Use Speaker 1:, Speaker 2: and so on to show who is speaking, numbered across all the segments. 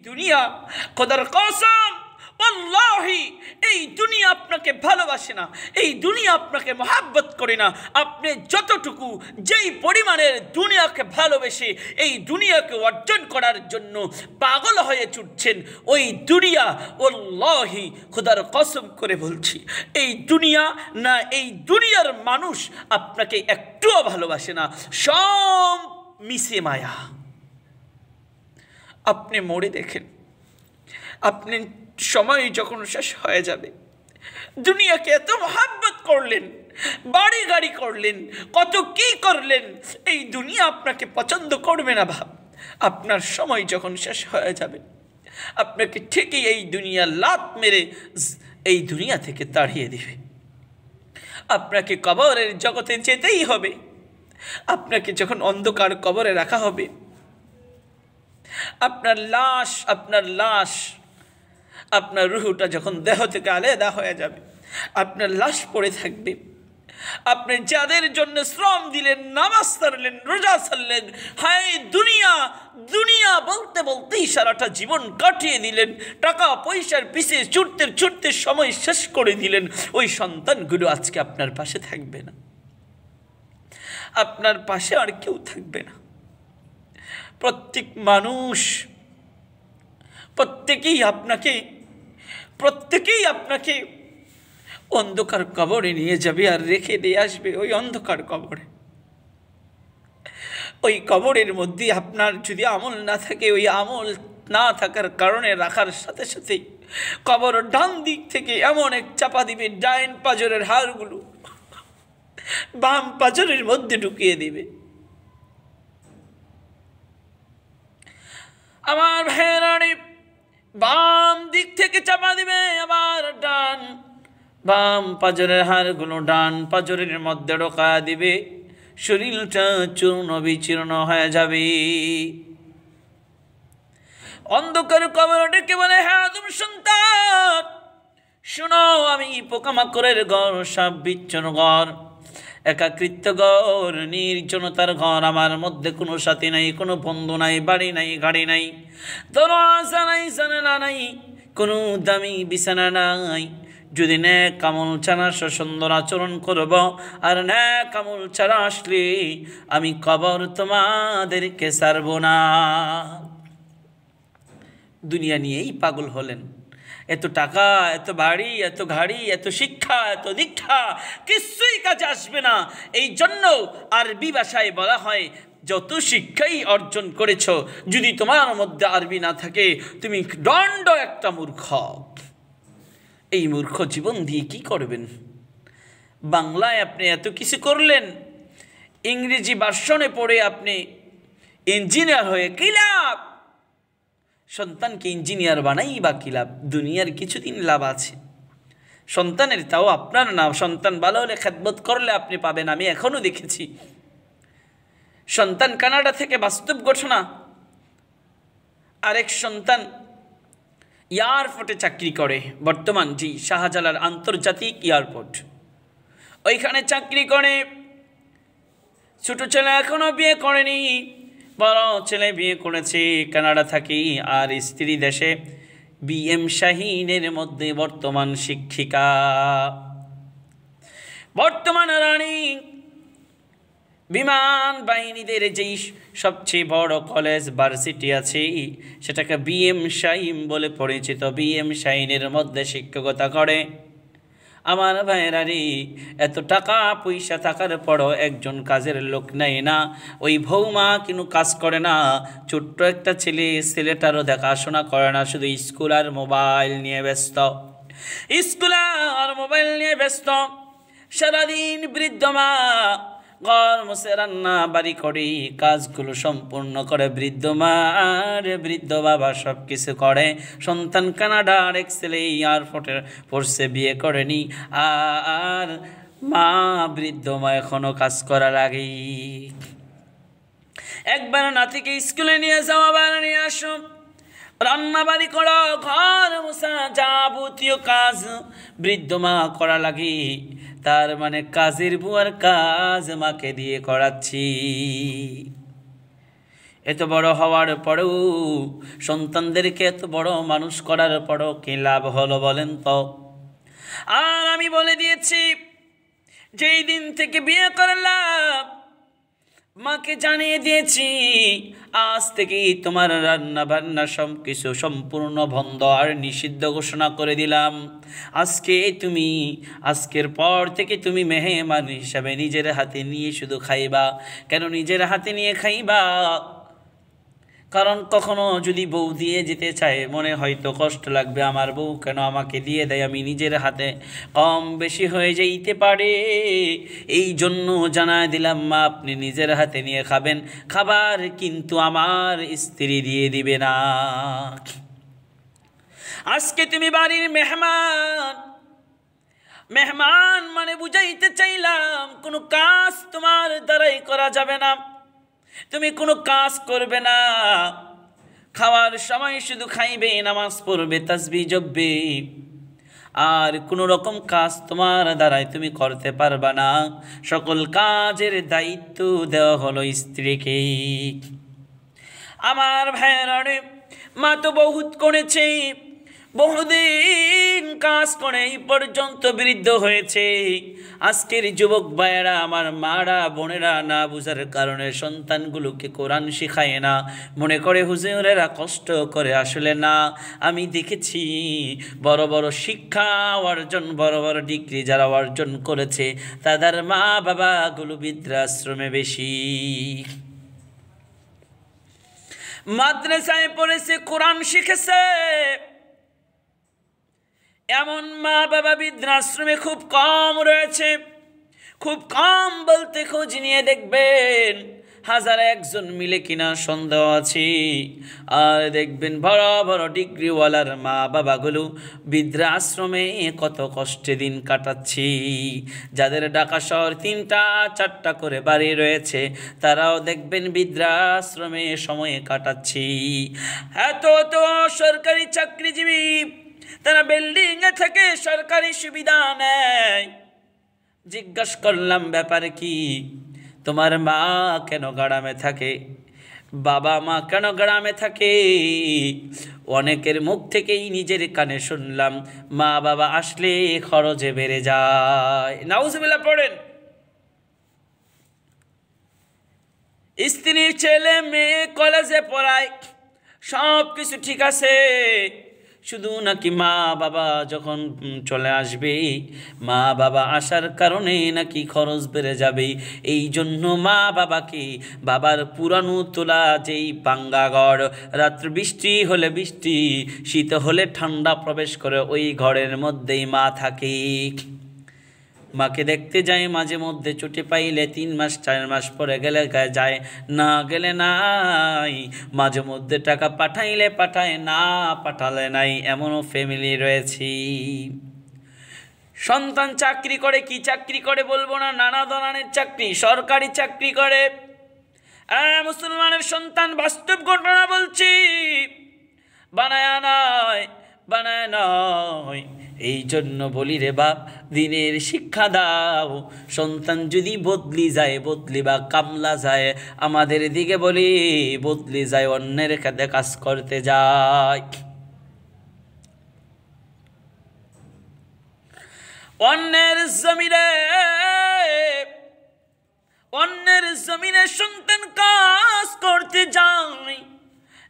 Speaker 1: দুনিয়া খোদার কসম আল্লাহি এই দুনিয়া আপনাকে ভালোবাসে না, এই দুনিয়া আপনাকে মহব্বত করে না। আপনি যতটুকু যেই পরিমাণের দুনিয়াকে ভালোবেসে এই দুনিয়াকে অর্জন করার জন্য পাগল হয়ে ছুটছেন, ওই দুনিয়া আল্লাহি খোদার কসম করে বলছি এই দুনিয়া না, এই দুনিয়ার মানুষ আপনাকে একটুও ভালোবাসে না, সব মিশে মায়া। আপনি মরে দেখেন, আপনি সময় যখন শেষ হয়ে যাবে, দুনিয়াকে এত মহব্বত করলেন, বাড়ি গাড়ি করলেন, কত কি করলেন, এই দুনিয়া আপনাকে পছন্দ করবে না ভাব। আপনার সময় যখন শেষ হয়ে যাবে আপনাকে ঠিকই এই দুনিয়া লাত মেরে এই দুনিয়া থেকে তাড়িয়ে দিবে। আপনাকে কবরের জগতে যেতেই হবে। আপনাকে যখন অন্ধকার কবরে রাখা হবে, আপনার লাশ আপনার রুহটা যখন দেহ থেকে আলাদা হয়ে যাবে, আপনার লাশ পড়ে থাকবে। আপনি যাদের জন্য শ্রম দিলেন, নামাজ পড়লেন, রোজা ছাড়লেন, হায় দুনিয়া দুনিয়া বলতে বলতেই সারাটা জীবন কাটিয়ে দিলেন, টাকা পয়সার পিছে ছুটতে ছুটতে সময় শেষ করে দিলেন, ওই সন্তানগুলো আজকে আপনার পাশে থাকবে না, আপনার পাশে আর কেউ থাকবে না। প্রত্যেক মানুষ প্রত্যেকেই আপনাকে অন্ধকার কবরে নিয়ে যাবে আর রেখে দিয়ে আসবে ওই অন্ধকার কবরে। ওই কবরের মধ্যে আপনার যদি আমল না থাকে, ওই আমল না থাকার কারণে রাখার সাথে সাথে কবর ডান দিক থেকে এমন এক চাপা দিবে, ডাইন পাজরের হাড়গুলো বাম পাজরের মধ্যে ঢুকিয়ে দিবে। আমার ভাইয়েরানি, বাম দিক থেকে চাপা দিবে, আবার বাম পাজরের হাড়গুলো ডান পাজরের মধ্যে ঢোকা দিবে, শরীরটা চূর্ণ বিচূর্ণ হয়ে যাবে। অন্ধকার কবর ডেকে বলে, হ্যাঁ আদম সন্তান শোনো, আমি পোকামাকড়ের ঘর, সাপ বিচ্ছন্ন ঘর, একাকৃত্য ঘর, নির্জনতার ঘর, আমার মধ্যে কোনো সাথী নাই, কোনো বন্ধু নাই, বাড়ি নাই, গাড়ি নাই, দরজা নাই, জানালা নাই, কোনো দামি বিছানা নাই। যদি নেক আমল ছাড়া সুন্দর আচরণ করব, আর নেক আমল ছাড়া আসলে আমি কবর তোমাদেরকে ছাড়ব না। দুনিয়া নিয়েই পাগল হলেন, এত টাকা, এত বাড়ি, এত গাড়ি, এত শিক্ষা, এত দীক্ষা, কিছুই কাজে আসবে না। এই জন্য আরবি ভাষায় বলা হয়, যত শিক্ষাই অর্জন করেছ, যদি তোমার মধ্যে আরবি না থাকে তুমি দণ্ড একটা মূর্খ। এই মূর্খ জীবন দিয়ে কি করবেন? বাংলায় আপনি এত কিছু করলেন, ইংরেজি ভার্সনে পড়ে আপনি ইঞ্জিনিয়ার হয়ে কি লাভ? সন্তানকে ইঞ্জিনিয়ার বানাই বা কি লাভ? দুনিয়ার কিছুদিন লাভ আছে সন্তানের, তাও আপনার না। সন্তান ভালো হলে খেদমত করলে আপনি পাবেন। আমি এখনো দেখেছি সন্তান কানাডা থেকে, বাস্তব ঘটনা, আরেক সন্তান এয়ারপোর্টে চাকরি করে, বর্তমান জি শাহজালাল আন্তর্জাতিক এয়ারপোর্ট, ওইখানে চাকরি করে। ছোট ছেলে এখনো বিয়ে করেনি, বড় ছেলে বিয়ে করেছে, কানাডা থাকি, আর স্ত্রী দেশে বিএম শাহিনের মধ্যে বর্তমান শিক্ষিকা, বর্তমান রানী। বিমান বাহিনীদের যেই সবচেয়ে বড় কলেজ ভার্সিটি আছে সেটাকে বিএম শাহিন বলে পরিচিত, বিএম শাহিনের মধ্যে শিক্ষকতা করে। আমার ভাইয়েরা রে, এত টাকা পয়সা থাকার পরও একজন কাজের লোক নেয় না, ওই বৌমা কিন্তু কাজ করে না, ছোট্ট একটা ছেলেটারও দেখাশোনা করে না, শুধু স্কুল আর মোবাইল নিয়ে ব্যস্ত, স্কুল আর মোবাইল নিয়ে ব্যস্ত। সারাদিন বৃদ্ধ মা ঘর মুছে রান্না বাড়ি করে কাজগুলো সম্পূর্ণ করে বৃদ্ধ মা, আর বৃদ্ধ বাবা সব কিছু করে। সন্তান কানাডার এক ছেলে এয়ারপোর্টে পড়ছে, বিয়ে করেনি, আর মা বৃদ্ধ মা এখনো কাজ করার আগেই একবার নাতিকে স্কুলে নিয়ে যাও, আবার নিয়ে আসো, রান্না বাড়ি করো, ঘর মোছা, যাবতীয় কাজ বৃদ্ধ মা করা লাগে। তার মানে কাজের বুয়ার কাজ মাকে দিয়ে করাচ্ছি। এত বড় হওয়ার পরেও, সন্তানদেরকে এত বড় মানুষ করার পরও কি লাভ হলো বলেন তো? আর আমি বলে দিয়েছি, যেই দিন থেকে বিয়ে করলাম মাকে জানিয়ে দিয়েছি, আজ থেকেই তোমার রান্না বান্না সব কিছু সম্পূর্ণ বন্ধ আর নিষিদ্ধ ঘোষণা করে দিলাম। আজকের পর থেকে তুমি মেহমান হিসাবে নিজের হাতে নিয়ে শুধু খাইবা। কেন নিজের হাতে নিয়ে খাইবা? কারণ কখনো যদি বউ দিয়ে যেতে চায়, মনে হয়তো কষ্ট লাগবে, আমার বউ কেন আমাকে দিয়ে দেয়, আমি নিজের হাতে কম বেশি হয়ে যাইতে পারে। এই জন্য জানায় দিলাম, মা আপনি নিজের হাতে নিয়ে খাবেন, খাবার কিন্তু আমার স্ত্রী দিয়ে দিবে না। আজকে তুমি বাড়ির মেহমান। মেহমান মানে বুঝাইতে চাইলাম, কোনো কাজ তোমার দ্বারাই করা যাবে না, তুমি কোনো কাজ করবে না, খাওয়ার সময় শুধু খাইবে, নামাজ পড়বে, তাসবিহ জপবে, আর কোনো রকম কাজ তোমার দ্বারাই তুমি করতে পারবা না। সকল কাজের দায়িত্ব দেওয়া হলো স্ত্রীকে। আমার ভাইয়েরা, মা তো বহুত করেছে, বহুদিন কাজ করে এই পর্যন্ত বৃদ্ধ হয়েছে। আজকের যুবক ভাইয়েরা, আমার মারা বোনেরা না বুঝার কারণে সন্তানগুলোকে কোরআন শিখায় না, মনে করে হুজুরেরা কষ্ট করে। আসলে না, আমি দেখেছি বড় বড় শিক্ষা অর্জন, বড় বড় ডিগ্রি যারা অর্জন করেছে তাদের মা বাবাগুলো বৃদ্ধাশ্রমে বেশি। মাদ্রাসায় পড়েছে, কোরআন শিখেছে, এমন মা বাবা বৃদ্ধাশ্রমে খুব কম রয়েছে। খুব কম বলতে খোঁজ নিয়ে দেখবেন হাজারে একজন মিলে কিনা সন্দেহ আছে। আর দেখবেন বড় বড় ডিগ্রিওয়ালার মা বাবাগুলো বৃদ্ধাশ্রমে কত কষ্টে দিন কাটাচ্ছি। যাদের ঢাকা শহর 3টা 4টা করে বাড়ি রয়েছে, তারাও দেখবেন বৃদ্ধাশ্রমে সময় কাটাচ্ছি। এত তো সরকারি চাকরিজীবী, তারা বিল্ডিংয়ে থেকে সরকারি সুবিধা নেয়। জিজ্ঞাসা করলাম, ব্যাপারে কি? তোমার মা কেন গ্রামে থাকে, বাবা মা কেন গ্রামে থাকে? অনেকের মুখ থেকেই নিজের কানে শুনলাম, মা বাবা আসলে খরচে বেড়ে যায়। নাউজুবিল্লাহ পড়েন। স্ত্রী ছেলে মেয়ে কলেজে পড়ায়, সব কিছু ঠিক আছে, শুধু নাকি মা বাবা যখন চলে আসবে, মা বাবা আসার কারণে নাকি খরচ বেড়ে যাবে। এই জন্য মা বাবাকে, বাবার পুরানো তোলা যেই ভাঙ্গা ঘর, রাত্রে বৃষ্টি হলে বৃষ্টি, শীত হলে ঠান্ডা প্রবেশ করে, ওই ঘরের মধ্যেই মা থাকে। মাকে দেখতে যায় মাঝে মধ্যে, ছুটি পাইলে 3 মাস 4 মাস পরে গেলে যায়, না গেলে নাই। মাঝে মধ্যে টাকা পাঠাইলে পাঠায়, না পাঠালে নাই। এমনও ফ্যামিলি রয়েছে। সন্তান চাকরি করে, কি চাকরি করে বলবো না, নানা ধরনের চাকরি, সরকারি চাকরি করে। মুসলমানের সন্তান, বাস্তব ঘটনা বলছি, বানায় নয়, বানায় নয়। এই জন্য বলি রে বাপ, দিনের শিক্ষা দাও। সন্তান যদি বদলি যায়, বদলি বা কামলা যায়, আমাদের দিকে বলি বদলি যায়, অন্যের কাছে কাজ করতে যায়। অন্যের জমিনে সন্তান কাজ করতে যায়,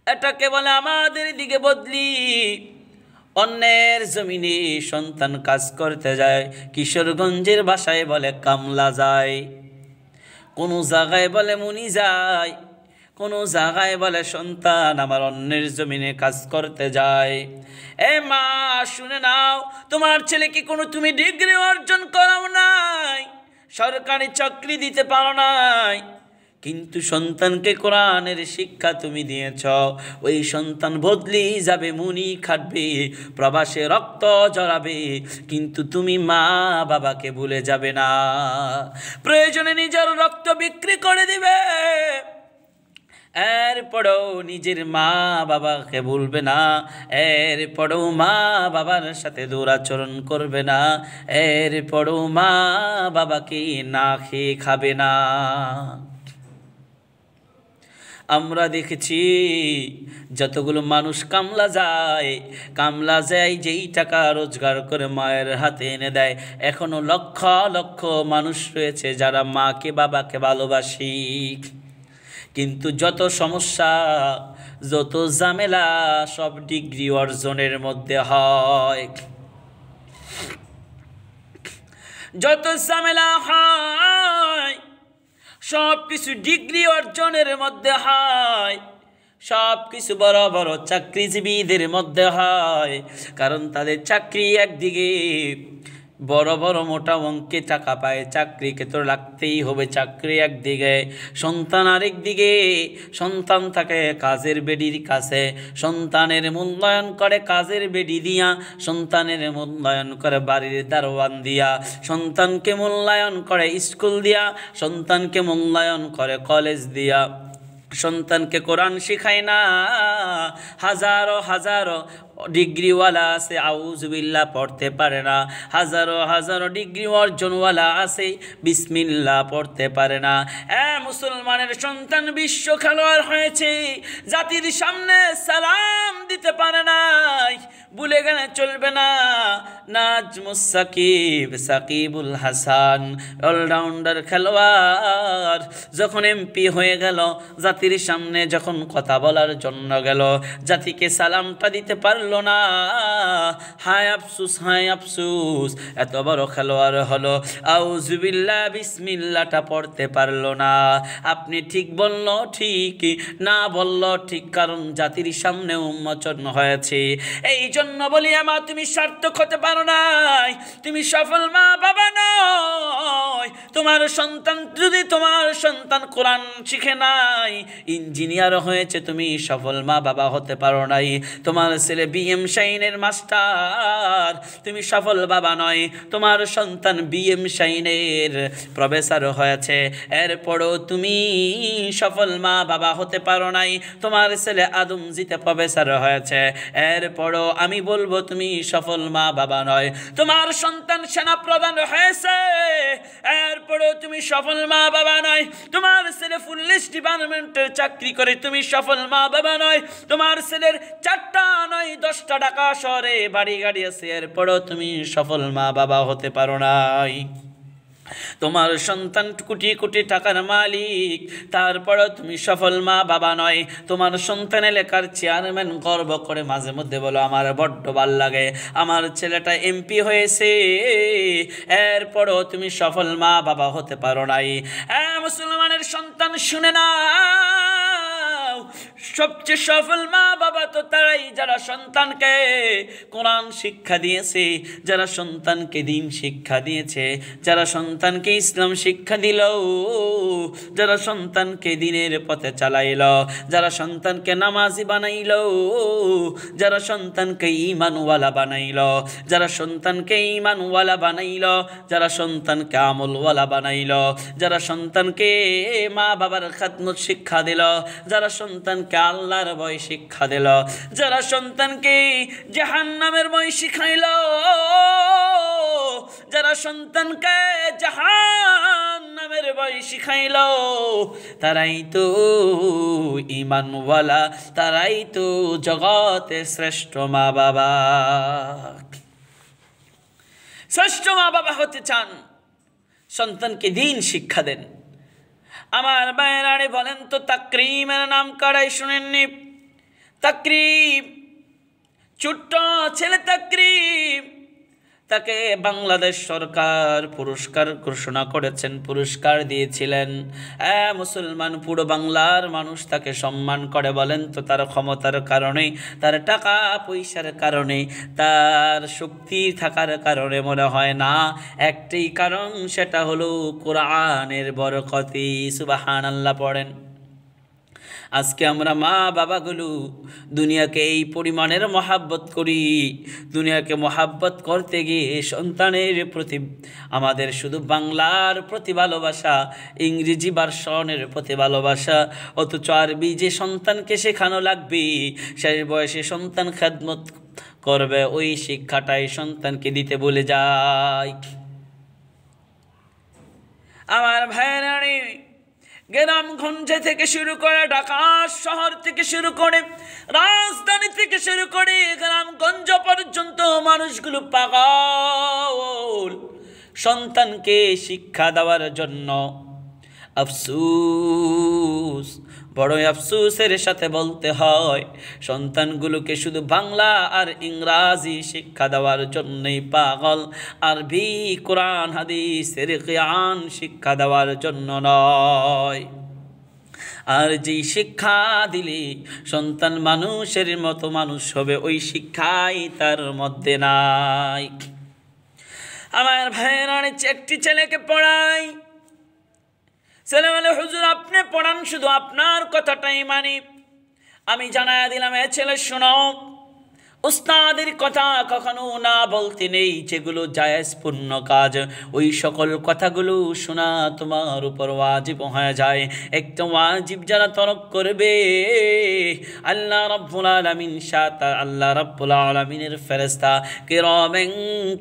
Speaker 1: এটাকে বলে আমাদের দিকে বদলি। অন্যের জমিনে সন্তান কাজ করতে যায়, কিশোরগঞ্জের ভাষায় বলে কামলা যায়, কোনো জায়গায় বলে মুনি যায়, কোনো জায়গায় বলে সন্তান আমার অন্যের জমিনে কাজ করতে যায়। এ মা শুনে নাও, তোমার ছেলে কি কোনো তুমি ডিগ্রি অর্জন করাও নাই, সরকারি চাকরি দিতে পারো নাই, কিন্তু সন্তানকে কোরআনের শিক্ষা তুমি দিয়েছ। ওই সন্তান বদলি যাবে, মুনি খাটবে, প্রবাসে রক্ত জড়াবে, কিন্তু তুমি মা বাবাকে ভুলে যাবে না। প্রয়োজনে নিজের রক্ত বিক্রি করে দিবে, এরপরেও নিজের মা বাবাকে ভুলবে না, এরপরেও মা বাবার সাথে দুরাচরণ করবে না, এরপরেও মা বাবাকে না খেয়ে খাবে না। আমরা দেখেছি যতগুলো মানুষ কামলা যায় যেই টাকা রোজগার করে মায়ের হাতে এনে দেয়, এখনো লক্ষ লক্ষ মানুষ রয়েছে যারা মাকে বাবাকে ভালোবাসি, কিন্তু যত সমস্যা যত ঝামেলা সব ডিগ্রি অর্জনের মধ্যে হয়। যত ঝামেলা হয় সব কিছু ডিগ্রি অর্জনের মধ্যে হয়, সব কিছু বড় বড় চাকরিজীবীদের মধ্যে হয়, কারণ তাদের চাকরি একদিকে বড় বড় মোটা অঙ্কে টাকা পায়, চাকরিকে তো লাগতেই হবে, চাকরি একদিকে, সন্তান আরেক দিকে। সন্তান থাকে কাজের বেডির কাছে, সন্তানের মূল্যায়ন করে কাজের বেডি দিয়া, সন্তানের মূল্যায়ন করে বাড়ির দারোয়ান দিয়া, সন্তানকে মূল্যায়ন করে স্কুল দিয়া, সন্তানকে মূল্যায়ন করে কলেজ দিয়া। সন্তানকে কোরআন শিখায় না, হাজারো হাজারো ডিগ্রিওয়ালা আছে আউযুবিল্লাহ পড়তে পারে না, হাজারো হাজারো ডিগ্রি অর্জনওয়ালা আছে বিসমিল্লাহ পড়তে পারে না। মুসলমানের সন্তান বিশ্ব খেলোয়াড় হয়েছে, জাতির সামনে সালাম দিতে পারে নাই, ভুলে গেলে চলবে না। নাজমুস সাকিবুল হাসান অলরাউন্ডার খেলোয়াড়, যখন এমপি হয়ে গেল, জাতির সামনে যখন কথা বলার জন্য গেল, জাতিকে সালামটা দিতে পারলো না। হায় আফসুস, হায় আফসুস, এত বড় খেলোয়াড় হলো, আউযুবিল্লাহ বিসমিল্লাহটা পড়তে পারলো না। আপনি ঠিক বলল ঠিক, না বলল ঠিক, কারণ জাতির সামনে উন্মোচন হয়েছে। এই জন্য বলি আমা, তুমি সার্থক হতে পারো নাই, তুমি সফল মা বাবা নয়। তোমার সন্তান কোরআন শিখে নাই, ইঞ্জিনিয়ার হয়েছে, তুমি সফল মা বাবা হতে পারো নাই। তোমার ছেলে বিএম শাইনের মাস্টার, তুমি সফল বাবা নয়। তোমার সন্তান বিএম শাইনের প্রফেসর হয়েছে, এরপরও তুমি সফল মা বাবা হতে পারো নাই। তোমার ছেলে আদমজিতে প্রফেসর হয়েছে, এরপরও আমি বলবো তুমি সফল মা বাবা নয়। তোমার সন্তান সেনা প্রধান হয়েছে, এরপরও তুমি সফল মা বাবা নয়। তোমার ছেলে পুলিশ ডিপার্টমেন্টের চাকরি করে, তুমি সফল মা বাবা নয়। তোমার ছেলের 4টা নয় 10টা ঢাকা শহরে বাড়ি গাড়ি আছে, এরপরও তুমি সফল মা বাবা হতে পারো নাই। তোমার সন্তান কোটি কোটি টাকার মালিক, তারপরও তুমি সফল মা বাবা নয়। তোমার সন্তান এলাকার চেয়ারম্যান, গর্ব করে মাঝে মধ্যে বলো আমার বড্ড ভাল লাগে আমার ছেলেটা এমপি হয়েছে, এরপরও তুমি সফল মা বাবা হতে পারো নাই। মুসলমানের সন্তান শুনে না, সবচেয়ে সফল মা বাবা তো তারাই যারা সন্তানকে কোরআন শিক্ষা দিয়েছে, যারা সন্তানকে দ্বীন শিক্ষা দিয়েছে, যারা সন্তানকে ইসলাম শিক্ষা দিল, যারা সন্তানকে দ্বীনের পথে চালাইল, যারা সন্তানকে নামাজি বানাইল, যারা সন্তানকে ঈমানওয়ালা বানাইল, যারা সন্তানকে ঈমানওয়ালা বানাইল, যারা সন্তানকে আমলওয়ালা বানাইল, যারা সন্তানকে মা বাবার খেদমত শিক্ষা দিল, যারা সন্তানকে আল্লাহর ভয় শিক্ষা দিল, যারা সন্তানকে জাহান্নামের ভয় শিখাইল, যারা সন্তানকে জাহান্নামের ভয় শিখাইল, তারাই তো ঈমানওয়ালা, তারাই তো জগতে শ্রেষ্ঠ মা বাবা। শ্রেষ্ঠ মা বাবা হতে চান, সন্তানকে দ্বীন শিক্ষা দেন। আমার বাইরারে বলেন তো, তাকরিমের নাম কারাই শুনেননি? তাকরিম, ছোট্ট ছেলে তাকরিম, তাকে বাংলাদেশ সরকার পুরস্কার ঘোষণা করেছেন, পুরস্কার দিয়েছিলেন। মুসলমান পুরো বাংলার মানুষ তাকে সম্মান করে। বলেন তো, তার ক্ষমতার কারণে, তার টাকা পয়সার কারণে, তার শক্তি থাকার কারণে? মনে হয় না। একটাই কারণ, সেটা হলো কোরআনের বরকতি। সুবহানাল্লাহ পড়েন। আজকে আমরা মা বাবাগুলো দুনিয়াকে এই পরিমাণের মহাব্বত করি। দুনিয়াকে মহাব্বত করতে গিয়ে সন্তানের প্রতি আমাদের শুধু বাংলার প্রতি ভালোবাসা, ইংরেজি ভার্সনের প্রতি ভালোবাসা, অথচ আরবি যে সন্তানকে শেখানো লাগবে, শেষ বয়সে সন্তান খেদমত করবে, ওই শিক্ষাটাই সন্তানকে দিতে বলে যায়। আমার ভাইয়েরা, গ্রামগঞ্জে থেকে শুরু করে ঢাকা শহর থেকে শুরু করে রাজধানী থেকে শুরু করে গ্রামগঞ্জ পর্যন্ত মানুষগুলো পাগল সন্তানকে শিক্ষা দেওয়ার জন্য। আফসোস, বড়ই আফসোসের সাথে বলতে হয়, সন্তানগুলোকে শুধু বাংলা আর ইংরাজি শিক্ষা দেওয়ার জন্যই পাগল, আরবি কোরআন হাদিসের জ্ঞান শিক্ষা দেওয়ার জন্য নয়। আর যেই শিক্ষা দিলে সন্তান মানুষের মতো মানুষ হবে, ওই শিক্ষাই তার মধ্যে নাই। আমার ভাইয়েরা, একটি ছেলেকে পড়াই, ছেলে বলে হুজুর আপনি পড়ান, শুধু আপনার কথাটাই মানি। আমি জানায়া দিলাম, এ ছেলে শোনো, উস্তাদের কথা কখনো না বলতে নেই, যেগুলো জায়েজপূর্ণ কাজ ওই সকল কথাগুলো শোনা তোমার উপর ওয়াজিব হয়ে যায়। একটা ওয়াজিব যারা তরক করবে, আল্লাহ রাব্বুল আলামিন সাথে আল্লাহ রাব্বুল আলামিনের ফেরেশতা কিরামান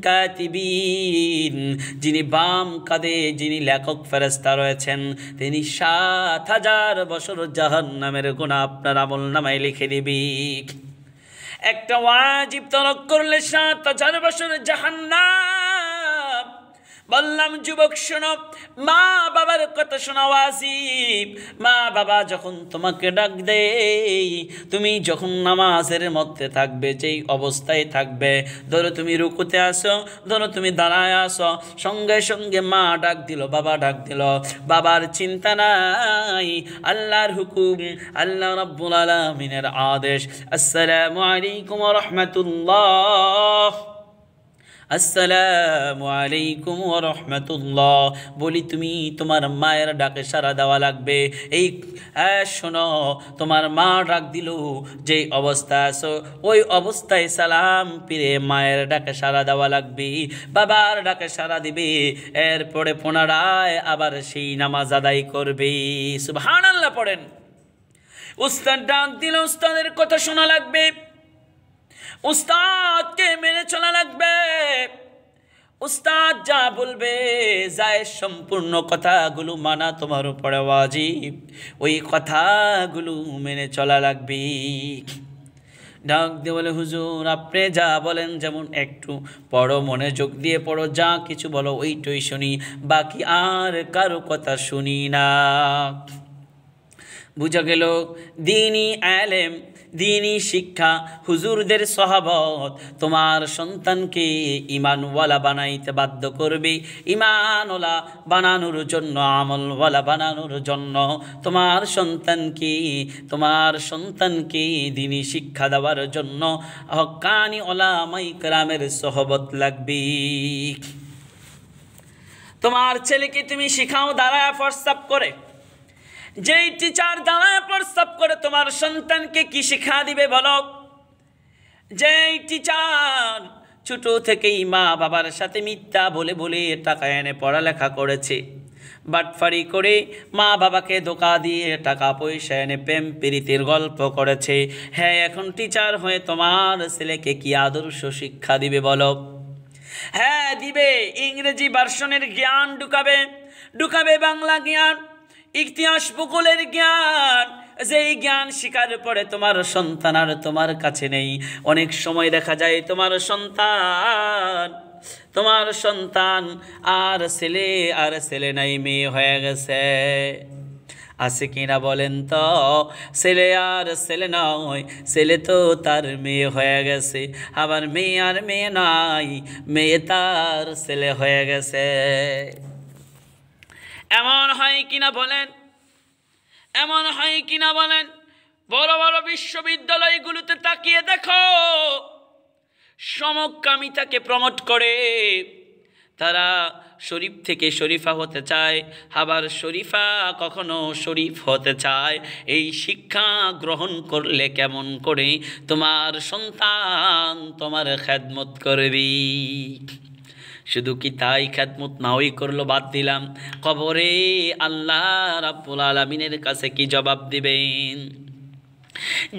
Speaker 1: কাতিবিন, যিনি বাম কাঁধে যিনি লেখক ফেরেশতা রয়েছেন, তিনি ৭,০০০ বছর জাহান্নামের গুনাহ আপনার আমলনামায় লিখে দিবে। একটা ওয়াজিব তরক করলে ৭,০০০ বছর জাহান্নাম। বললাম যুবক শোনো, মা বাবার কথা শোনা ওয়াজিব। মা বাবা যখন তোমাকে ডাক দেয়, তুমি যখন নামাজের মধ্যে থাকবে, যেই অবস্থায় থাকবে, ধরো তুমি রুকুতে আসো, ধরো তুমি দাঁড়ায় আসো, সঙ্গে সঙ্গে মা ডাক দিল, বাবা ডাক দিল, বাবার চিন্তা নাই, আল্লাহর হুকুম, আল্লাহ রাব্বুল আলামিনের আদেশ, আসসালামু আলাইকুম ওয়া রাহমাতুল্লাহ, আসসালামু আলাইকুম ওয়া রাহমাতুল্লাহ বলি তুমি তোমার মায়ের ডাকে সাড়া দেওয়া লাগবে। এই শোনো, তোমার মা ডাক দিল, যেই অবস্থা আছো ওই অবস্থায় সালাম ফিরে মায়ের ডাকে সাড়া দেওয়া লাগবে, বাবার ডাকে সাড়া দিবে, এরপরে পুনরায় আবার সেই নামাজ আদায় করবে। সুবহানাল্লাহ পড়েন। উস্তাদ ডাক দিল, উস্তাদের কথা শোনা লাগবে, উস্তাদকে মেনে চলা লাগবে, উস্তাদ যা বলবে জায়েজ সম্পূর্ণ কথাগুলো মানা তোমার উপরে ওয়াজিব, ওই কথাগুলো মেনে চলা লাগবে। ডাক দিয়ে বলে হুজুর আপনি যা বলেন, যেমন একটু পড়ো, মনোযোগ দিয়ে পড়ো, যা কিছু বলো ওইটাই শুনি, বাকি আর কারো কথা শুনি না। বুঝা গেল দ্বীনি আলেম, দ্বীনি শিক্ষা, হুজুরদের সহাবত তোমার সন্তানকে ইমানওয়ালা বানাইতে বাধ্য করবে। ইমানওয়ালা বানানোর জন্য, আমলওয়ালা বানানোর জন্য তোমার সন্তানকে দ্বীনি শিক্ষা দেওয়ার জন্য হক্কানি উলামায়ে কেরামের সহবত লাগবে। তোমার ছেলেকে তুমি শিখাও দাঁড়ায় প্রস্তাব করে, যেই টিচার দাঁড়ায় প্রস্তাব করে তোমার সন্তানকে কি শিক্ষা দিবে বলো? যেই টিচার ছোট থেকেই মা বাবার সাথে মিথ্যা বলে বলে টাকা এনে পড়ালেখা করেছে, বাটফারি করে মা বাবাকে ধোঁকা দিয়ে টাকা পয়সা এনে প্রেম প্রীতির গল্প করেছে, হ্যাঁ এখন টিচার হয়ে তোমার ছেলেকে কি আদর্শ শিক্ষা দিবে বলো? হ্যাঁ দিবে, ইংরেজি ভার্সনের জ্ঞান ঢুকাবে বাংলা জ্ঞান, ইতিহাস ভূগোলের জ্ঞান, যেই জ্ঞান শিকার পরে তোমার সন্তান আর তোমার কাছে নেই। অনেক সময় দেখা যায় তোমার সন্তান আর ছেলে নাই, মেয়ে হয়ে গেছে। আছে কিনা বলেন তো? ছেলে আর ছেলে নয়, ছেলে তো তার মেয়ে হয়ে গেছে, আবার মেয়ে আর মেয়ে নাই, মেয়ে তার ছেলে হয়ে গেছে। এমন হয় কিনা বলেন? এমন হয় কিনা বলেন? বড় বড় বিশ্ববিদ্যালয়গুলোতে তাকিয়ে দেখো, সমকামিতাকে প্রমোট করে, তারা শরীফ থেকে শরীফা হতে চায়, আবার শরীফা কখনো শরীফ হতে চায়। এই শিক্ষা গ্রহণ করলে কেমন করে তোমার সন্তান তোমার খেদমত করবি? শুধু কি তাই, খেদমত নাওই করলো, বাদ দিলাম, কবরে আল্লাহ রাব্বুল আলামিনের কাছে কি জবাব দিবেন?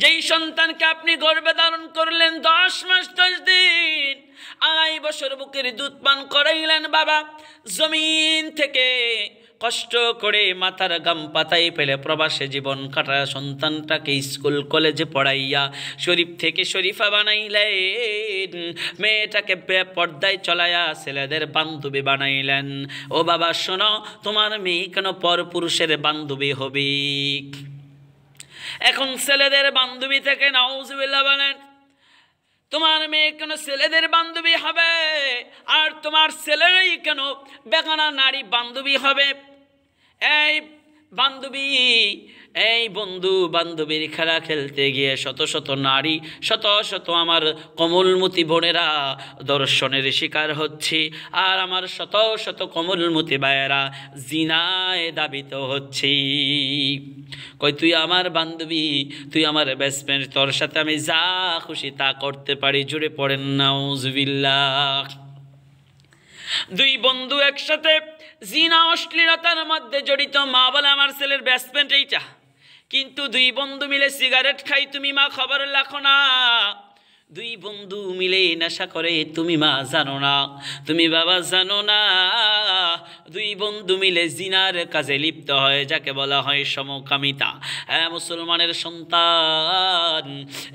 Speaker 1: যেই সন্তানকে আপনি গর্ভে ধারণ করলেন 10 মাস 10 দিন, 2.5 বছর বুকের দুধ পান করাইলেন, বাবা জমিন থেকে কষ্ট করে মাথার গাম পাতায় ফেলে প্রবাসে জীবন কাটায় সন্তানটাকে স্কুল কলেজে পড়াইয়া শরীফ থেকে শরীফা বানাইলেন, মেয়েটাকে পর্দায় চলাইয়া ছেলেদের বান্ধবী বানাইলেন। ও বাবা শোনো, তোমার মেয়ে কেন পরপুরুষের বান্ধবী হবে? এখন ছেলেদের বান্ধবী থেকে নাউজুবিল্লাহ বলেন, তোমার মেয়ে কেন ছেলেদের বান্ধবী হবে? আর তোমার ছেলেরাই কেন বেগানা নারী বান্ধবী হবে? এই বান্ধবী, এই বন্ধু বান্ধবীর খেলা খেলতে গিয়ে শত শত নারী, শত শত আমার কোমলমতি বোনেরা দর্শনের শিকার হচ্ছে, আর আমার শত শত কোমলমতি ভাইয়েরা জিনায় দাবিত হচ্ছে। কই তুই আমার বান্ধবী, তুই আমার বেস্ট ফ্রেন্ড, তোর সাথে আমি যা খুশি তা করতে পারি। জুড়ে পড়েন নাউজুবিল্লাহ। দুই বন্ধু একসাথে জিনা অশ্লীলতার মধ্যে জড়িত। মা বলে আমার ছেলের বেস্ট ফ্রেন্ড এইটা, কিন্তু দুই বন্ধু মিলে সিগারেট খাই, তুমি মা খবর রাখো না। দুই বন্ধু মিলে নেশা করে, তুমি মা জানো না, তুমি বাবা জানো না। দুই বন্ধু মিলে জিনার কাজে লিপ্ত হয়, যাকে বলা হয় সমকামিতা। হ্যাঁ মুসলমানের সন্তান,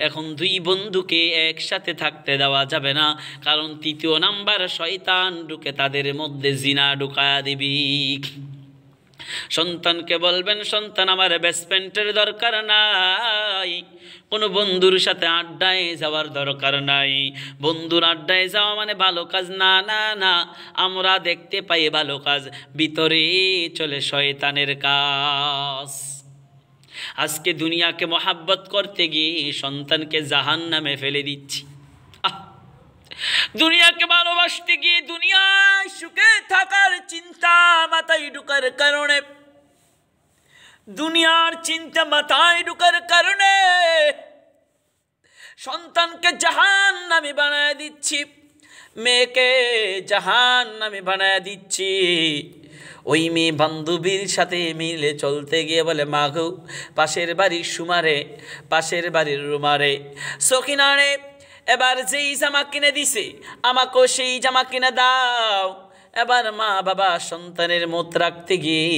Speaker 1: এখন দুই বন্ধুকে একসাথে থাকতে দেওয়া যাবে না, কারণ তৃতীয় নাম্বার শয়তান ঢুকে তাদের মধ্যে জিনা ঢুকায়া দিবি। সন্তানকে বলবেন, সন্তান আমার বেস্ট ফ্রেন্ডের দরকার নাই, কোনো বন্ধুর সাথে আড্ডায় যাওয়ার দরকার নাই। বন্ধুর আড্ডায় যাওয়া মানে ভালো কাজ না, না না, আমরা দেখতে পাই ভালো কাজ, ভিতরে চলে শয়তানের কাজ। আজকে দুনিয়াকে মহাব্বত করতে গিয়ে সন্তানকে জাহান্নামে ফেলে দিচ্ছি। দুনিয়াকে ভালোবাসতে গিয়ে দুনিয়ায় সুখে থাকার চিন্তা মাথায় ঢুকার কারণে, দুনিয়ার চিন্তা মাথায় ঢুকার কারণে সন্তানকে জাহান্নামী বানায় দিচ্ছি, মেয়েকে জাহান্নামী বানায় দিচ্ছি। ওই মেয়ে বান্ধবীর সাথে মিলে চলতে গিয়ে বলে, মা গো পাশের বাড়ির সুমারে, পাশের বাড়ির রুমারে, সখিনারে এবার যেই জামা কিনে দিছে আমাকেও সেই জামা কিনে দাও। এবার মা বাবা সন্তানের মত রাখতে গিয়ে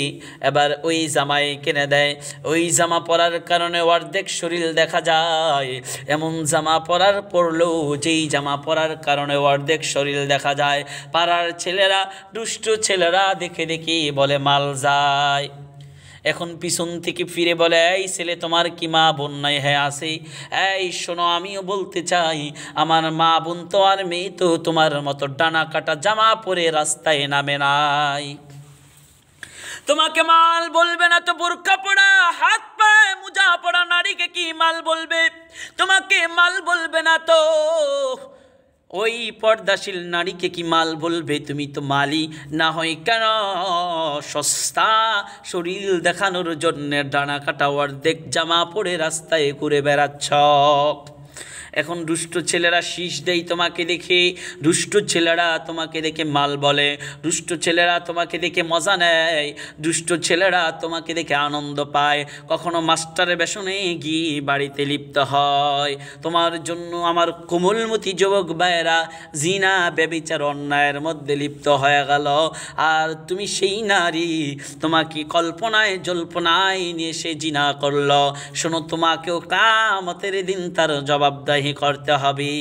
Speaker 1: এবার ওই জামাই কিনে দেয়। ওই জামা পরার কারণে অর্ধেক শরীর দেখা যায়, এমন জামা পরলেও যেই জামা পরার কারণে অর্ধেক শরীর দেখা যায়। পাড়ার ছেলেরা, দুষ্ট ছেলেরা দেখে দেখে বলে মাল যায়। এখন পিছন থেকে ফিরে বলে, এই ছেলে তোমার কি মা বোন নাই? হ্যাঁ আছে। এই শোনো, আমিও বলতে চাই, আমার মা বোন তো আর মেয়ে তো তোমার মতো ডানা কাটা জামা পরে রাস্তায় নামে নাই। তোমাকে মাল বলবে না তো বোরকা পড়া, হাত পায়ে মোজা পড়া নারীকে কি মাল বলবে? তোমাকে মাল বলবে না তো ওই পর্দাশীল নারীকে কি মাল বলবে? তুমি তো মালি না হয় কেন সস্তা শরীর দেখানোর জন্য ডানা কাটা অর্ধেক জামা পরে রাস্তায় ঘুরে বেড়াচ্ছ। এখন দুষ্ট ছেলেরা শীষ দেয় তোমাকে দেখে, দুষ্ট ছেলেরা তোমাকে দেখে মাল বলে, দুষ্ট ছেলেরা তোমাকে দেখে মজা নেয়, দুষ্ট ছেলেরা তোমাকে দেখে আনন্দ পায়। কখনো মাস্টারের বেশনে গিয়ে বাড়িতে লিপ্ত হয়। তোমার জন্য আমার কোমলমতি যুবক ভাইয়েরা জিনা ব্যভিচার অন্যায়ের মধ্যে লিপ্ত হয়ে গেল। আর তুমি সেই নারী, তোমাকে কল্পনায় জল্পনায় নিয়ে সে জিনা করল। শোনো, তোমাকেও কিয়ামতের দিন তার জবাবদাহি করতে হবে।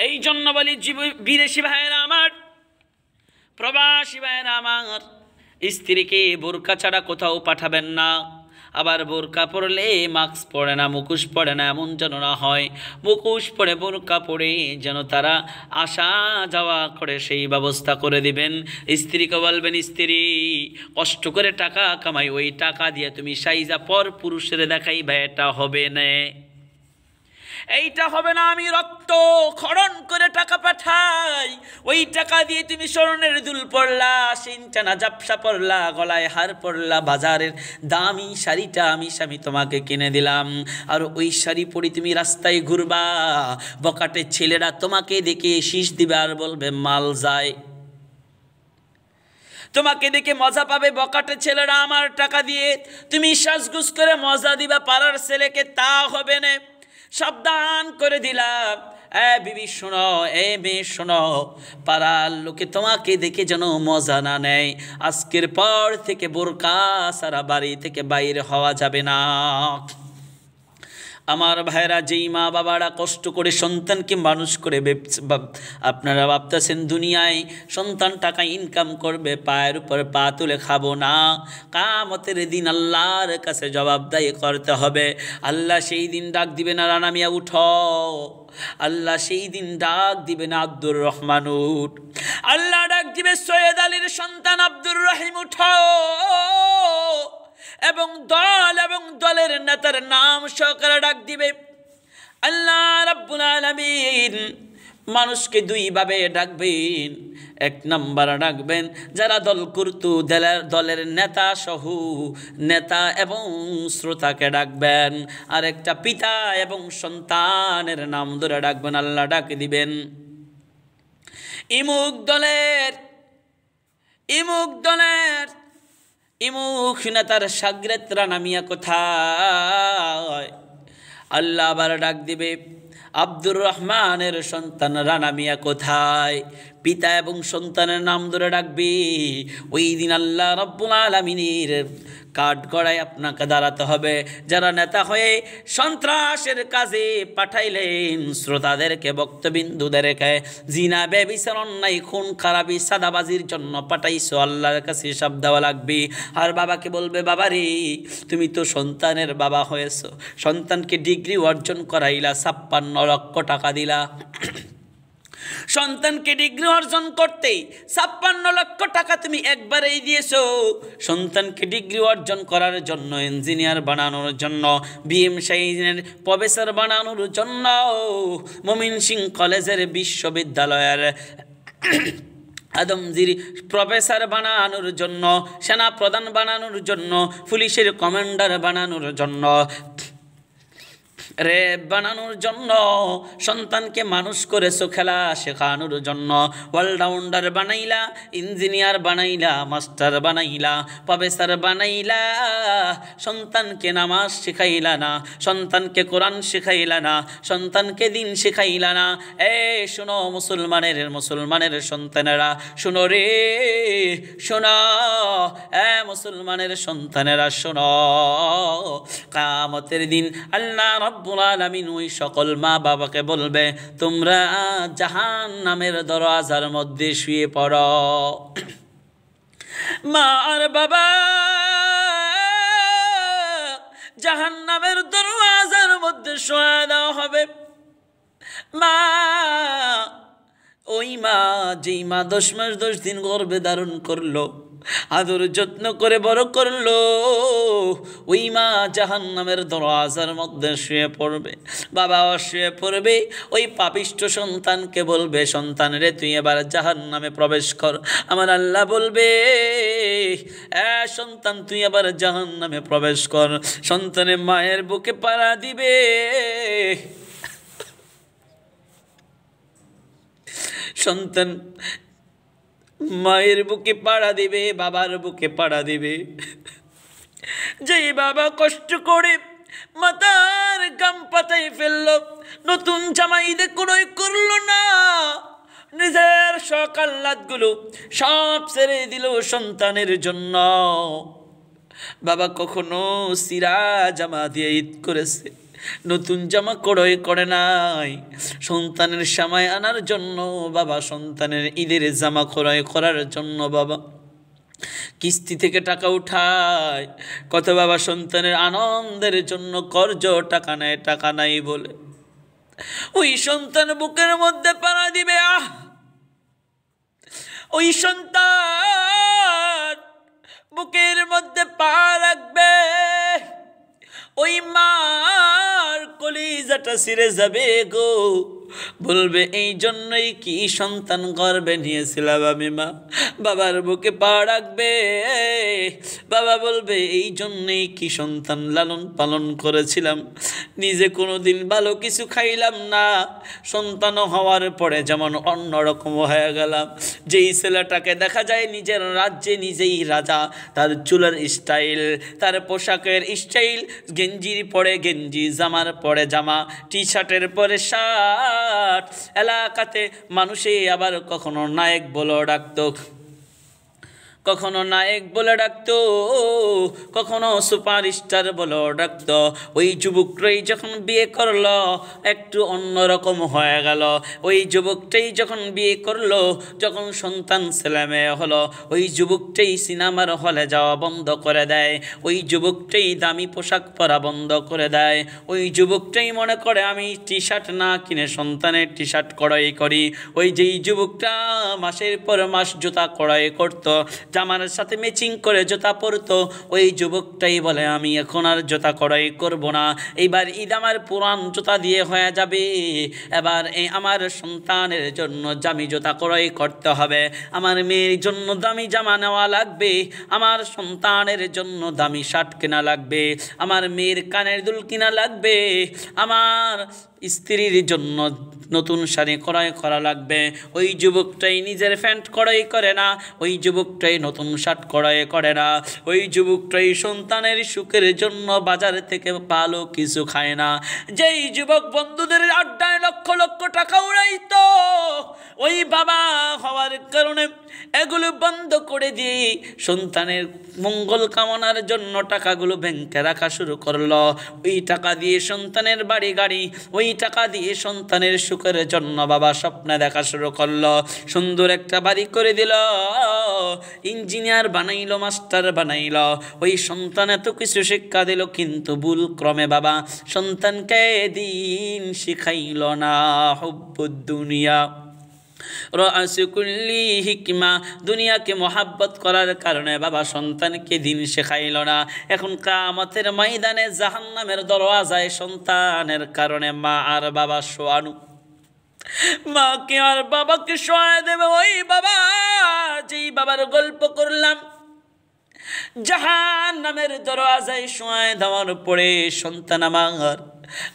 Speaker 1: এই জন্য বলি বিদেশি ভাইয়েরা আমার, প্রবাসী ভাইয়েরা আমার, স্ত্রীকে বোরকা ছাড়া কোথাও পাঠাবেন না। আবার বোরকা পরলে মাস্ক পরে না, মুখোশ পরে না, এমন যেন না হয়। মুখোশ পরে বোরকা পরে যেন তারা আসা যাওয়া করে সেই ব্যবস্থা করে দিবেন। স্ত্রীকে বলবেন, স্ত্রী কষ্ট করে টাকা কামাই, ওই টাকা দিয়ে তুমি সাইজা পর পুরুষের দেখাইবা, এটা হবে না, এইটা হবে না। আমি রক্ত খরণ করে টাকা পাঠাই, ওই টাকা দিয়ে তুমি স্বর্ণের দুল পরলা, সিনটানা জাপসা পরলা, গলায় হার পরলা, বাজারের দামি শাড়িটা আমি স্বামী তোমাকে কিনে দিলাম, আর ওই শাড়ি পরে তুমি রাস্তায় ঘুরবা। বকাটে ছেলেরা তোমাকে দেখে শীষ দিবে আর বলবে মাল যায়। তোমাকে দেখে মজা পাবে বকাটে ছেলেরা আমার টাকা দিয়ে। তুমি সাজগুজ করে মজা দিবা পাড়ার ছেলেকে, তা হবে না। সাবধান করে দিলাম, বিবি শোনো, মেয়ে শোনো, পাড়ার লোকে তোমাকে দেখে যেন মজা না নেয়। আজকের পর থেকে বোরকা ছাড়া বাড়ি থেকে বাইরে হওয়া যাবে না। আমার ভাইরা, যেই মা বাবারা কষ্ট করে সন্তানকে মানুষ করে, আপনারা ভাবতেছেন দুনিয়ায় সন্তান টাকা ইনকাম করবে, পায়ের উপর পা তুলে খাবো না, কিয়ামতের দিন আল্লাহর কাছে জবাবদাহি করতে হবে। আল্লাহ সেই দিন ডাক দিবে না রানা মিয়া উঠো, আল্লাহ সেই দিন ডাক দিবে না আব্দুর রহমান উঠ, আল্লাহ ডাক দিবে সৈয়দ আলীর সন্তান আব্দুর রহিম উঠো, এবং দলের নেতার নাম সহকারে ডাক দিবে। আল্লাহ রাব্বুল আলামিন মানুষকে দুই ভাবে ডাকবেন। এক নাম্বার ডাকবেন যারা দল করতু, দলের নেতা সহ নেতা এবং শ্রোতাকে ডাকবেন। আর একটা পিতা এবং সন্তানের নাম ধরে ডাকবেন। আল্লাহ ডাক দিবেন ইমুক দলের ইমুক নেতার সাগরেতরা নামিয়া কোথায়? আল্লাহ আবার ডাক দিবে আব্দুর রহমানের সন্তান রানা মিয়া কোথায়? পিতা এবং সন্তানের নাম ধরে ডাকবি। ওই দিন আল্লাহ রাব্বুল আলামিনের কাঠগড়ায় আপনাকে দাঁড়াতে হবে। যারা নেতা হয়ে সন্ত্রাসের কাজে পাঠাইলেন শ্রোতাদেরকে, বক্তবিন্দুদেরকে জিনা, ব্যভিচার, অন্যায়, খুন খারাপি, সাদাবাজির জন্য পাঠাইছো, আল্লাহর কাছে হিসাব দেওয়া লাগবে। আর বাবাকে বলবে, বাবা রে তুমি তো সন্তানের বাবা হয়েছো, সন্তানকে ডিগ্রি অর্জন করাইলা, 56 লক্ষ টাকা দিলা। সন্তানকে ডিগ্রি অর্জন করতে 56 লক্ষ টাকা তুমি একবারেই দিয়েছো। সন্তানকে ডিগ্রি অর্জন করার জন্য, ইঞ্জিনিয়ার বানানোর জন্য, বিএম সাইনের প্রফেসর বানানোর জন্য, ময়মনসিংহ কলেজের বিশ্ববিদ্যালয়ের আদমজির প্রফেসর বানানোর জন্য, সেনা প্রধান বানানোর জন্য, পুলিশের কমান্ডার বানানোর জন্য, রেব বানানোর জন্য, সন্তানকে মানুষ করেছো খেলা শেখানোর জন্য। অলরাউন্ডার বানাইলা, ইঞ্জিনিয়ার বানাইলা, মাস্টার বানাইলা, প্রফেসর বানাইলা, সন্তানকে নামাজ শিখাইলা না, সন্তানকে কোরআন শিখাইলা না, সন্তানকে দিন শিখাইলা না। শোনো মুসলমানের সন্তানেরা, শোনো রে শোনো, মুসলমানের সন্তানেরা শোনো, কিয়ামতের দিন আল্লাহ রাব্বুল আলামিন ওই সকল মা বাবাকে বলবে, তোমরা জাহান্নামের দরওয়াজার মধ্যে শুয়ে পড়ো। মা আর বাবা জাহান্নামের দরওয়াজার মধ্যে শুয়ে দেওয়া হবে। মা, ওই মা যেই মা 10 মাস 10 দিন গর্ভে ধারণ করলো, আদর যত্ন করে বড় করলো, ওই মা জাহান্নামের দরওয়াজার মধ্যে শুয়ে পড়বে। বাবাও শুয়ে পড়বে। ওই পাপিষ্ঠ সন্তানকে বলবে, সন্তান রে তুই এবার জাহান্নামে প্রবেশ কর। আমার আল্লাহ বলবে, সন্তান তুই এবার জাহান্নামে প্রবেশ কর। সন্তানের মায়ের বুকে পাড়া দিবে। সন্তান মায়ের বুকে পাড়া দিবে, বাবার বুকে পাড়া দিবে। যেই বাবা কষ্ট করে মাথার গাম পাতায় ফেললো, নতুন জামা ঈদে ক্রয় করলো না, নিজের শখ আহ্লাদগুলো সব ছেড়ে দিল সন্তানের জন্য। বাবা কখনো সিরা জামা দিয়ে ঈদ করেছে, নতুন জামা ক্রয় করে নাই। সন্তানের সময় আনার জন্য বাবা, সন্তানের ঈদের জামা ক্রয় করার জন্য বাবা কিস্তি থেকে টাকা উঠায়। কত বাবা সন্তানের আনন্দের জন্য কর্জ টাকা নেয়, টাকা নাই বলে। ওই সন্তান বুকের মধ্যে পাড়া দিবে। ওই সন্তান বুকের মধ্যে পা রাখবে। ওই মার কলিজাটা ছিঁড়ে যাবে গো। বলবে, এই জন্যই কি সন্তান গর্ভে নিয়েছিলাম আমি মা। বাবার বুকে পা রাখবে। বাবা বলবে, এই জন্যই কি সন্তান লালন পালন করেছিলাম। নিজে কোনোদিন ভালো কিছু খাইলাম না, সন্তান হওয়ার পরে যেমন অন্যরকম হয়ে গেলাম। যেই ছেলেটাকে দেখা যায় নিজের রাজ্যে নিজেই রাজা, তার চুলের স্টাইল, তার পোশাকের স্টাইল, গেঞ্জির পরে গেঞ্জি, জামার পরে জামা, টি শার্টের পরে শার্ট, বাট এলাকাতে মানুষে আবার কখনো নায়ক বলে ডাকতো, কখনো নায়ক বলে ডাকতো, কখনো সুপারস্টার বলে ডাকতো। ওই যুবকটাই যখন বিয়ে করলো একটু অন্যরকম হয়ে গেল। ওই যুবকটাই যখন বিয়ে করলো, যখন সন্তান ছেলে মেয়ে হলো, ওই যুবকটাই সিনেমার হলে যাওয়া বন্ধ করে দেয়, ওই যুবকটাই দামি পোশাক পরা বন্ধ করে দেয়, ওই যুবকটাই মনে করে আমি টি শার্ট না কিনে সন্তানের টি শার্ট ক্রয় করি। ওই যেই যুবকটা মাসের পর মাস জুতা ক্রয় করতো, জামার সাথে ম্যাচিং করে জুতা পরতো, ওই যুবকটাই বলে আমি এখন আর জুতা ক্রয় করব না, এইবার ঈদ আমার পুরান জুতা দিয়ে হয়ে যাবে, এবার এই আমার সন্তানের জন্য দামি জুতা ক্রয় করতে হবে, আমার মেয়ের জন্য দামি জামা নেওয়া লাগবে, আমার সন্তানের জন্য দামি শার্ট কেনা লাগবে, আমার মেয়ের কানের দুল কিনা লাগবে, আমার স্ত্রীর জন্য নতুন শাড়ি ক্রয় করা লাগবে। ওই যুবকটাই নিজের প্যান্ট ক্রয় করে না, ওই যুবকটাই নতুন শার্ট ক্রয় করে না, ওই যুবকটাই সন্তানের সুখের জন্য বাজার থেকে ভালো কিছু খায় না। যেই যুবক বন্ধুদের আড্ডায় লক্ষ লক্ষ টাকা উড়াইতো, ওই বাবা হওয়ার কারণে এগুলো বন্ধ করে দিয়ে সন্তানের মঙ্গল কামনার জন্য টাকাগুলো ব্যাংকে রাখা শুরু করলো। ওই টাকা দিয়ে সন্তানের বাড়ি গাড়ি, ওই টাকা দিয়ে সন্তানের সুখের জন্য বাবা স্বপ্ন দেখা শুরু করলো। সুন্দর একটা বাড়ি করে দিল, ইঞ্জিনিয়ার বানাইলো, মাস্টার বানাইলো, ওই সন্তান এত কিছু শিক্ষা দিল, কিন্তু ভুল ক্রমে বাবা সন্তানকে দিন শিখাইল না। হুব্বুদ দুনিয়া রসকুল্লি হিকমা, দুনিয়াকে মহাব্বত করার কারণে বাবা সন্তানকে দিন শেখাইল না। এখন কিয়ামতের ময়দানে জাহান্নামের দরওয়াজায় সন্তানের কারণে মা আর বাবা শোয়ানো, মাকে আর বাবাকে শোয়ায় দেবে ওই বাবা যেই বাবার গল্প করলাম, জাহান্নামের দরওয়াজায় শোয়ায় দেওয়ার পরে সন্তান আমার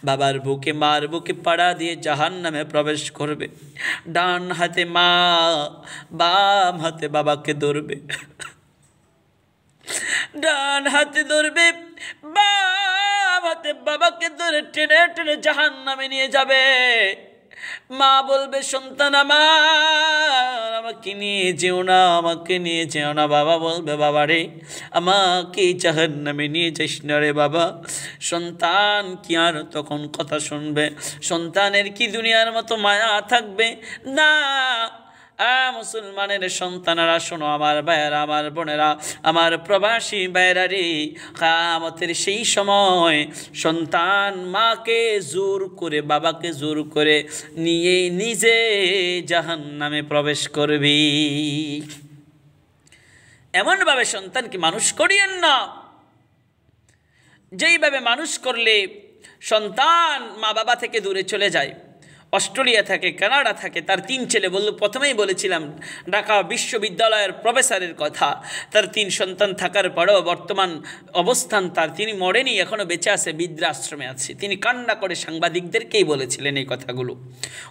Speaker 1: বাবার বুকে মার বুকে পাড়া দিয়ে জাহান্নামে প্রবেশ করবে। ডান হাতে মা, বাম হাতে বাবাকে ধরবে, ডান হাতে ধরবে, বাম হাতে বাবাকে ধরে টেনে টেনে জাহান্নামে নিয়ে যাবে। মা বলবে সন্তান আমার আমাকে নিয়ে যেও না, আমাকে নিয়ে যেও না। বাবা বলবে বাবা রে আমাকে জাহান্নামে নিয়ে যাস না রে বাবা। সন্তান কি আর তখন কথা শুনবে? সন্তানের কি দুনিয়ার মতো মায়া থাকবে? না। মুসলমানের সন্তানেরা শোনো, আমার ভাইয়েরা, আমার বোনেরা, আমার প্রবাসী ভাইয়েরা রে, কিয়ামতের সেই সময় সন্তান মাকে জোর করে, বাবাকে জোর করে নিয়ে নিজে জাহান্নামে প্রবেশ করবি। এমনভাবে সন্তানকে মানুষ করিয়েন না যেইভাবে মানুষ করলে সন্তান মা বাবা থেকে দূরে চলে যায়। অস্ট্রেলিয়া থাকে, কানাডা থাকে, তার 3 ছেলে, প্রথমেই বলেছিলাম ঢাকা বিশ্ববিদ্যালয়ের প্রফেসরের কথা। তার 3 সন্তান থাকার পরেও বর্তমান অবস্থান তার, তিনি মরেনি, এখনও বেঁচে আছে, বৃদ্ধাশ্রমে আছে। তিনি কান্না করে সাংবাদিকদেরকেই বলেছিলেন এই কথাগুলো।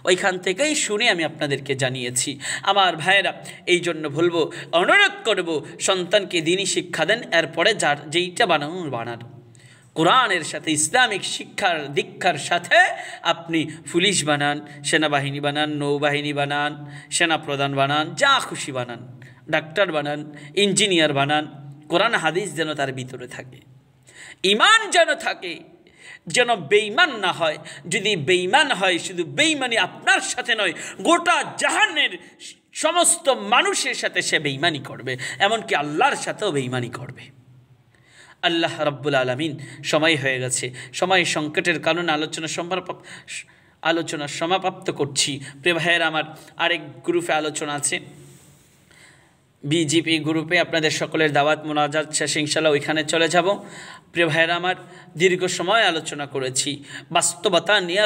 Speaker 1: ওইখান থেকেই শুনে আমি আপনাদেরকে জানিয়েছি। আমার ভাইয়েরা, এই জন্য বলবো, অনুরোধ করব, সন্তানকে দিনী শিক্ষা দেন, এরপরে যার যেইটা বানানোর বানান। কোরআনের সাথে, ইসলামিক শিক্ষার দীক্ষার সাথে আপনি পুলিশ বানান, সেনাবাহিনী বানান, নৌবাহিনী বানান, সেনাপ্রধান বানান, যা খুশি বানান, ডাক্তার বানান, ইঞ্জিনিয়ার বানান, কোরআন হাদিস যেন তার ভিতরে থাকে, ঈমান যেন থাকে, যেন বেঈমান না হয়। যদি বেঈমান হয়, শুধু বেঈমানি আপনার সাথে নয়, গোটা জাহানের সমস্ত মানুষের সাথে সে বেঈমানি করবে, এমনকি আল্লাহর সাথেও বেঈমানি করবে। আল্লাহ রাব্বুল আলামিন, সময় হয়ে গেছে, সময় সংকটের কারণে আলোচনা সমাপ্ত করছি। প্রিয় ভাইয়েরা আমার, আরেক গ্রুপে আলোচনা আছে, বিজিপি গ্রুপে, আপনাদের সকলের দাওয়াত মোনাজাত শেষে ইনশাআল্লাহ ওইখানে চলে যাব। প্রিয় ভাইয়েরা আমার, দীর্ঘ সময় আলোচনা করেছি, বাস্তবতা নিয়ে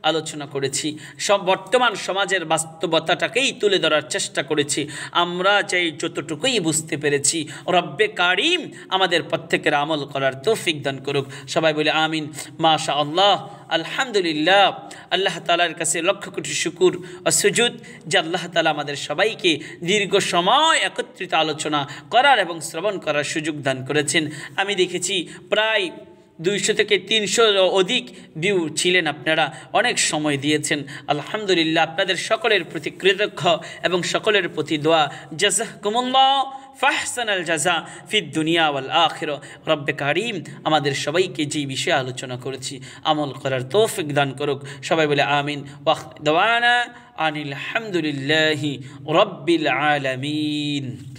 Speaker 1: আলোচনা করেছি, সব বর্তমান সমাজের বাস্তবতাটাকেই তুলে ধরার চেষ্টা করেছি। আমরা চাই যতটুকুই বুঝতে পেরেছি, রব্বে কারিম আমাদের প্রত্যেকের আমল করার তৌফিক দান করুক। সবাই বলে আমিন, মাশা আল্লাহ, আলহামদুলিল্লাহ। আল্লাহ তাআলার কাছে লক্ষ কোটি শুকুর ও সুজুদ যে আল্লাহ তাআলা আমাদের সবাইকে দীর্ঘ সময় একত্রিত আলোচনা করার এবং শ্রবণ করার সুযোগ দান করেছেন। আমি দেখেছি প্রায় 200 থেকে 300 অধিক ভিউ ছিলেন, আপনারা অনেক সময় দিয়েছেন। আলহামদুলিল্লাহ, আপনাদের সকলের প্রতি কৃতজ্ঞ এবং সকলের প্রতি দোয়া। জাযাকুমুল্লাহ ফাহসানাল জাযা ফিদ দুনিয়া ওয়াল আখিরা। রব্বে কারীম আমাদের সবাইকে যে বিষয়ে আলোচনা করেছি আমল করার তৌফিক দান করুক। সবাই বলে আমিন। ওয়া দাওয়ানা আনিল হামদুলিল্লাহি রাব্বিল আলামিন।